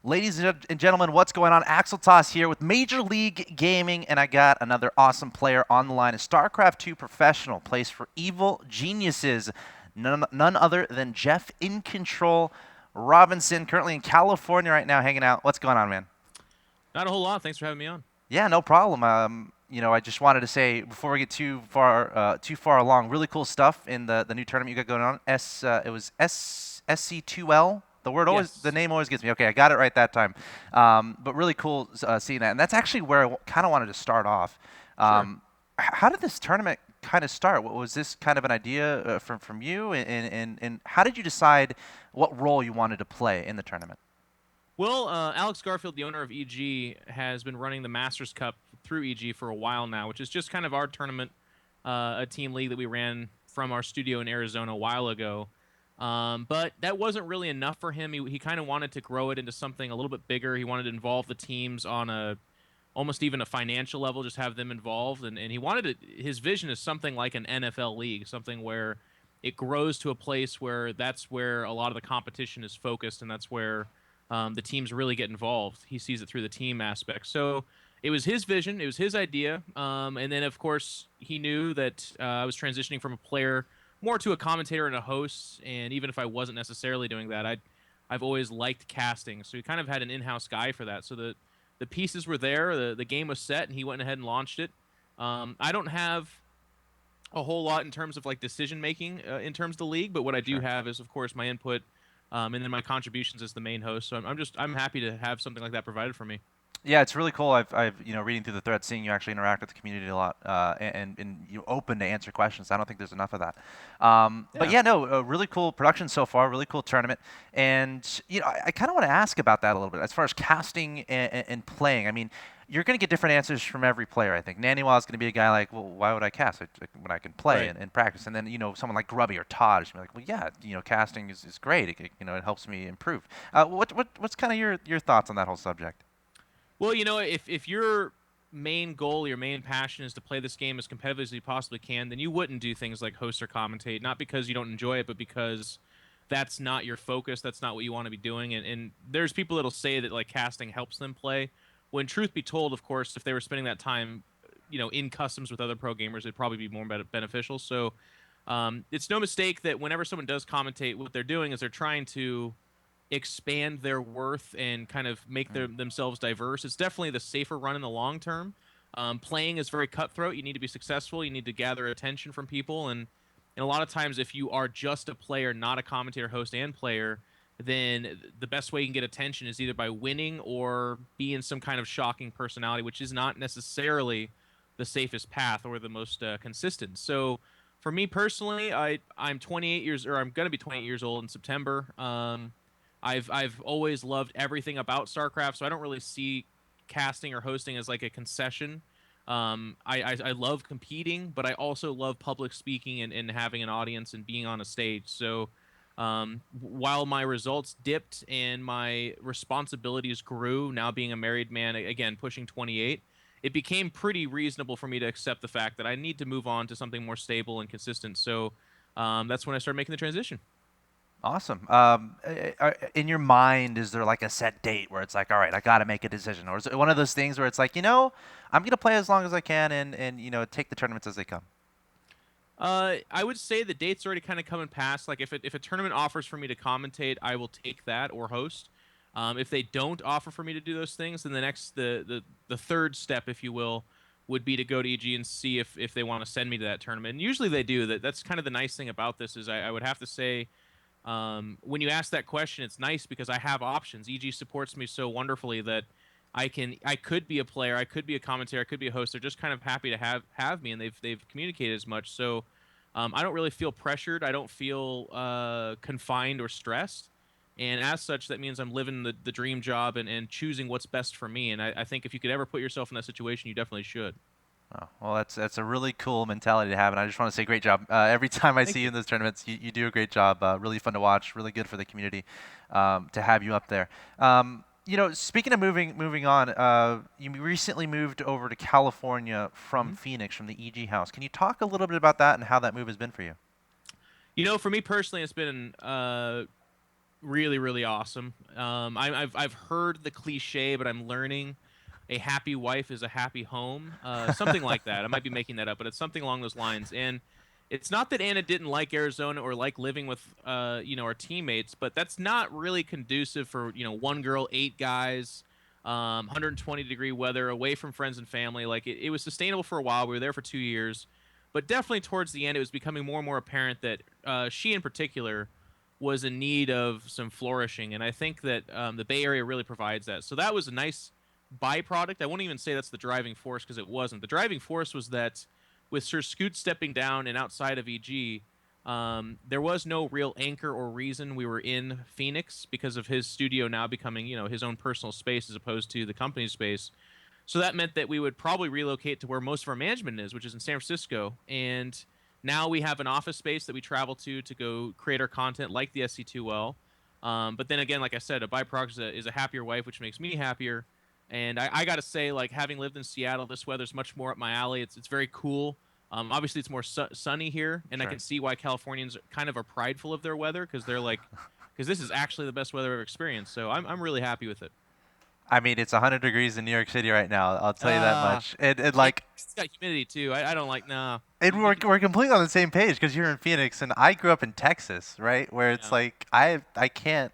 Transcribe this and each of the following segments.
Ladies and gentlemen, what's going on? Axeltoss here with Major League Gaming, and I got another awesome player on the line. A Starcraft 2 professional, plays for Evil Geniuses. None other than Jeff Incontrol Robinson, currently in California right now, hanging out. What's going on, man? Not a whole lot. Thanks for having me on. Yeah, no problem. I just wanted to say before we get too far along, really cool stuff in the new tournament you got going on. It was SC2L. The Yes. name always gets me. Okay, I got it right that time. But really cool seeing that, and that's actually where I kind of wanted to start off. Sure. How did this tournament kind of start? What was this kind of an idea from you, and how did you decide what role you wanted to play in the tournament? Well, Alex Garfield, the owner of EG, has been running the Masters Cup through EG for a while now, which is just kind of our tournament, a team league that we ran from our studio in Arizona a while ago. But that wasn't really enough for him. He kind of wanted to grow it into something a little bit bigger. He wanted to involve the teams on a almost even a financial level, just have them involved. And he wanted his vision is something like an NFL league, something where it grows to a place where that's where a lot of the competition is focused, and that's where the teams really get involved. He sees it through the team aspect. So it was his vision, it was his idea, and then of course he knew that I was transitioning from a player more to a commentator and a host. And even if I wasn't necessarily doing that, I've always liked casting, so he kind of had an in-house guy for that. So the pieces were there, the game was set, and he went ahead and launched it. I don't have a whole lot in terms of like decision making in terms of the league, but what I do Sure. have is, of course, my input, and then my contributions as the main host. So I'm happy to have something like that provided for me. Yeah, it's really cool. I've reading through the thread, seeing you actually interact with the community a lot, and you open to answer questions. I don't think there's enough of that. But Yeah. yeah, no, really cool production so far. Really cool tournament, and I kind of want to ask about that a little bit as far as casting and playing. I mean, you're going to get different answers from every player. I think Naniwal is going to be a guy like, well, why would I cast when I can play Right. and practice? And then someone like Grubby or Todd is going to be like, well, yeah, casting is great. It helps me improve. What's kind of your thoughts on that whole subject? Well, if your main goal, your main passion is to play this game as competitively as you possibly can, then you wouldn't do things like host or commentate, not because you don't enjoy it, but because that's not your focus. That's not what you want to be doing. And there's people that'll say that like casting helps them play. When truth be told, of course, if they were spending that time, in customs with other pro gamers, it'd probably be more beneficial. So it's no mistake that whenever someone does commentate, what they're doing is they're trying to expand their worth and kind of make themselves diverse. It's definitely the safer run in the long term. Playing is very cutthroat. You need to be successful. You need to gather attention from people, and a lot of times, if you are just a player, not a commentator, host, and player, then the best way you can get attention is either by winning or being some kind of shocking personality, which is not necessarily the safest path or the most consistent. So, for me personally, I'm 28 years, or I'm going to be 28 years old in September. I've always loved everything about StarCraft, so I don't really see casting or hosting as like a concession. I love competing, but I also love public speaking and having an audience and being on a stage. So while my results dipped and my responsibilities grew, now being a married man, again pushing 28, it became pretty reasonable for me to accept the fact that I need to move on to something more stable and consistent. So that's when I started making the transition. Awesome. In your mind, is there like a set date where it's like, all right, I got to make a decision, or is it one of those things where it's like, I'm gonna play as long as I can and take the tournaments as they come? I would say the date's already kind of coming past. Like if a tournament offers for me to commentate, I will take that or host. If they don't offer for me to do those things, then the third step, if you will, would be to go to EG and see if they want to send me to that tournament. And usually they do. That's kind of the nice thing about this is I would have to say when you ask that question, it's nice because I have options. EG supports me so wonderfully that I could be a player, I could be a commentator, I could be a host. They're just kind of happy to have me, and they've communicated as much. So I don't really feel pressured. I don't feel confined or stressed. And as such, that means I'm living the dream job and choosing what's best for me. And I think if you could ever put yourself in that situation, you definitely should. Oh, well, that's a really cool mentality to have, and I just want to say great job. Every time I Thank see you you. in those tournaments, you do a great job. Really fun to watch, really good for the community to have you up there. Speaking of moving on, you recently moved over to California from Mhm. Phoenix, from the EG house. Can you talk a little bit about that and how that move has been for you? For me personally, it's been Really, really awesome. I've heard the cliche, but I'm learning a happy wife is a happy home. Something like that. I might be making that up, but it's something along those lines. And it's not that Anna didn't like Arizona or like living with our teammates, but that's not really conducive for one girl, eight guys, 120-degree weather, away from friends and family. Like it was sustainable for a while. We were there for 2 years, but definitely towards the end, it was becoming more and more apparent that she in particular was in need of some flourishing, and I think that the Bay Area really provides that. So that was a nice byproduct. I won't even say that's the driving force because it wasn't. The driving force was that with Sir Scoot stepping down and outside of EG, there was no real anchor or reason we were in Phoenix because of his studio now becoming, his own personal space as opposed to the company's space. So that meant that we would probably relocate to where most of our management is, which is in San Francisco. And now we have an office space that we travel to go create our content like the SC2L. But then again, like I said, a byproduct is a happier wife, which makes me happier. And I got to say, like having lived in Seattle, this weather's much more up my alley. It's very cool. Obviously, it's more sunny here, and I Sure. can see why Californians kind of are prideful of their weather because they're like, because this is actually the best weather I've ever experienced. So I'm really happy with it. I mean, it's 100 degrees in New York City right now. I'll tell you that Uh, much. It and like it's got humidity too. I don't like nah. And we're completely on the same page because you're in Phoenix and I grew up in Texas, right? Where it's Yeah. like I can't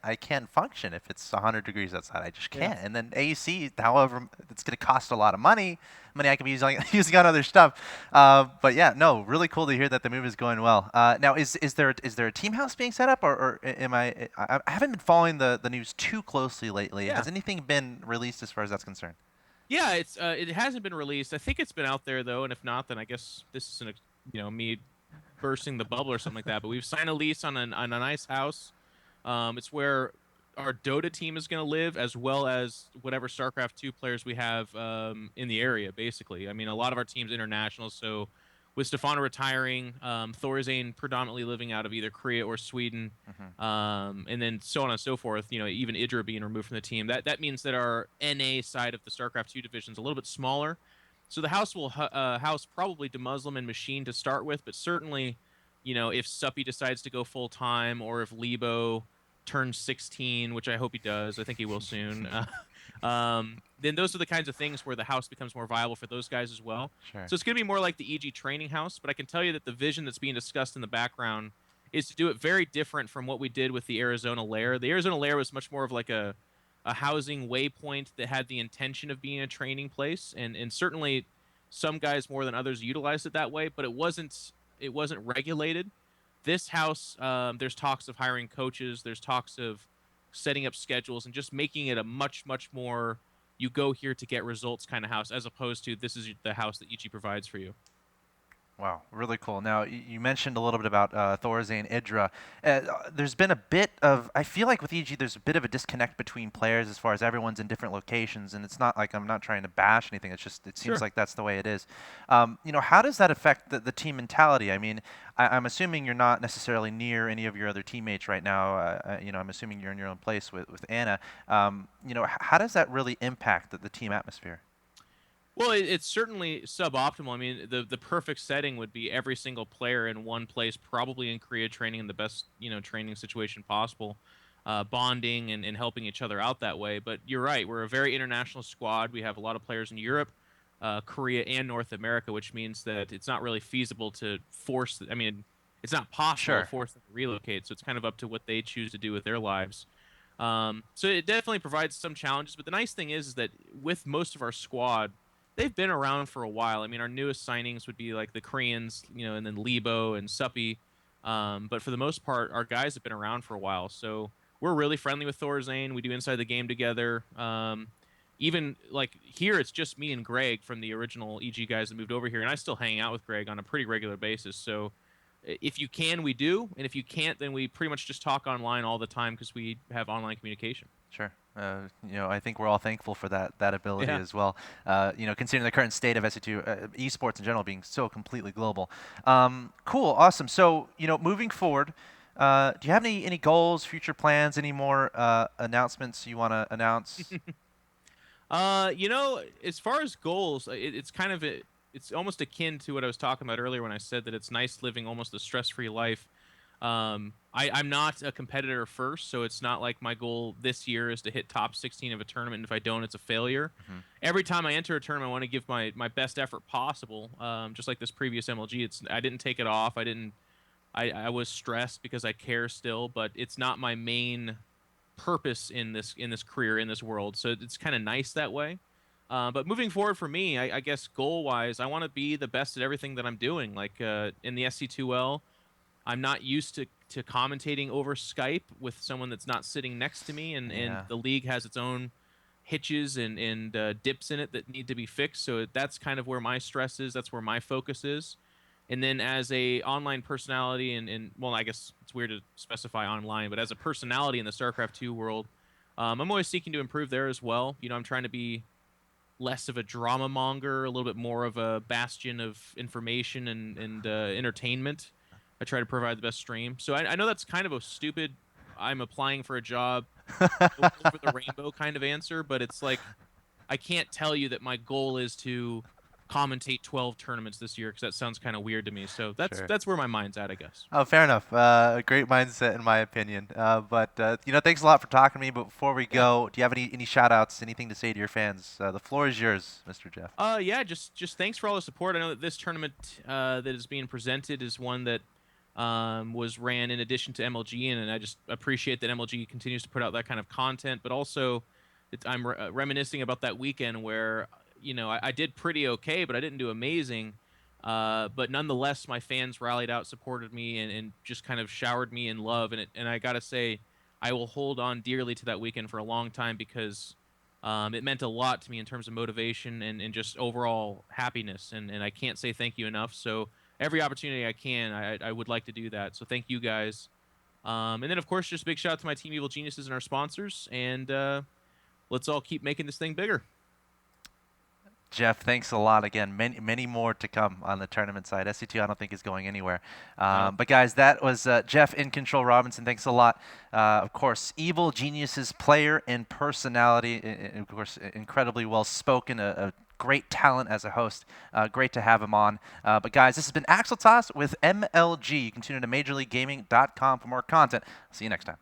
function if it's 100 degrees outside. I just Yeah. can't. And then AC, however, it's going to cost a lot of money I could be using using on other stuff. But yeah, no, really cool to hear that the move is going well. Now, is there a team house being set up, or am I haven't been following the news too closely lately. Yeah. Has anything been released as far as that's concerned? Yeah, it hasn't been released. I think it's been out there though, and if not, then I guess this is me bursting the bubble or something like that. But we've signed a lease on a nice house. It's where our Dota team is going to live, as well as whatever StarCraft 2 players we have in the area. Basically, I mean, a lot of our team's international, so with Stefano retiring, Thorzane predominantly living out of either Korea or Sweden, Hmm. and then so on and so forth. Even Idra being removed from the team. That means that our NA side of the StarCraft 2 division is a little bit smaller. So the house will house probably Demuslim and Machine to start with, but certainly, if Suppy decides to go full time or if Lebo turns 16, which I hope he does, I think he will soon. Then those are the kinds of things where the house becomes more viable for those guys as well. Sure. So it's going to be more like the EG training house, but I can tell you that the vision that's being discussed in the background is to do it very different from what we did with the Arizona Lair. The Arizona Lair was much more of like a housing waypoint that had the intention of being a training place, and certainly some guys more than others utilized it that way, but it wasn't regulated. This house, there's talks of hiring coaches, there's talks of setting up schedules, and just making it a much more you go here to get results kind of house, as opposed to this is the house that EG provides for you. Wow, really cool. Now, you mentioned a little bit about Thorazane Idra. There's been a bit of, I feel like with EG, there's a bit of a disconnect between players as far as everyone's in different locations, and it's not like I'm not trying to bash anything. It's just, it seems Sure. like that's the way it is. How does that affect the team mentality? I mean, I'm assuming you're not necessarily near any of your other teammates right now. I'm assuming you're in your own place with Anna. How does that really impact the team atmosphere? Well, it's certainly suboptimal. I mean, the perfect setting would be every single player in one place, probably in Korea, training in the best training situation possible, bonding and helping each other out that way. But you're right, we're a very international squad. We have a lot of players in Europe, Korea, and North America, which means that it's not really feasible to force. I mean, it's not possible to Sure. force them to relocate. So it's kind of up to what they choose to do with their lives. So it definitely provides some challenges. But the nice thing is that with most of our squad, they've been around for a while. I mean, our newest signings would be like the Koreans, and then Lebo and Suppy. But for the most part, our guys have been around for a while. So we're really friendly with Thorzane. We do inside the game together. Even like here, it's just me and Greg from the original EG guys that moved over here, and I still hang out with Greg on a pretty regular basis. So if you can, we do, and if you can't, then we pretty much just talk online all the time because we have online communication. Sure. I think we're all thankful for that ability Yeah. as well. Considering the current state of SE2 esports in general being so completely global. Cool, awesome. So, moving forward, do you have any goals, future plans, any more announcements you want to announce? As far as goals, it's kind of it's almost akin to what I was talking about earlier when I said that it's nice living almost a stress-free life. I'm not a competitor first, so it's not like my goal this year is to hit top 16 of a tournament, and if I don't, it's a failure. Hmm. Every time I enter a tournament, I want to give my best effort possible. Just like this previous MLG, I didn't take it off. I was stressed because I care still, but it's not my main purpose in this career in this world. So it's kind of nice that way. But moving forward for me, I guess goal wise, I want to be the best at everything that I'm doing. Like in the SC2L, I'm not used to commentating over Skype with someone that's not sitting next to me, and Yeah. the league has its own hitches and dips in it that need to be fixed. So that's kind of where my stress is. That's where my focus is. And then as a online personality, and well, I guess it's weird to specify online, but as a personality in the StarCraft 2 world, I'm always seeking to improve there as well. You know, I'm trying to be less of a drama monger, a little bit more of a bastion of information and entertainment. I try to provide the best stream. So I know that's kind of a stupid, I'm applying for a job over the rainbow kind of answer, but it's like I can't tell you that my goal is to commentate 12 tournaments this year because that sounds kind of weird to me. So Sure. that's where my mind's at, I guess. Oh, fair enough. A great mindset, in my opinion. But thanks a lot for talking to me. But before we Yeah. go, do you have any shout outs, anything to say to your fans? The floor is yours, Mr. Jeff. Yeah, just thanks for all the support. I know that this tournament that is being presented is one that was ran in addition to MLG, and I just appreciate that MLG continues to put out that kind of content. But also, I'm reminiscing about that weekend where I did pretty okay, but I didn't do amazing. But nonetheless, my fans rallied out, supported me, and just kind of showered me in love. And I gotta say, I will hold on dearly to that weekend for a long time because it meant a lot to me in terms of motivation and just overall happiness. And I can't say thank you enough. So every opportunity I can, I would like to do that. So thank you guys. And then, of course, just a big shout out to my Team Evil Geniuses and our sponsors. And let's all keep making this thing bigger. Jeff, thanks a lot again. Many more to come on the tournament side. SC2, I don't think is going anywhere. No. But guys, that was Jeff In Control Robinson. Thanks a lot. Of course, Evil Geniuses player and personality. Of course, incredibly well spoken. A great talent as a host. Great to have him on. But guys, this has been Axeltoss with MLG. You can tune in to MajorLeagueGaming.com for more content. See you next time.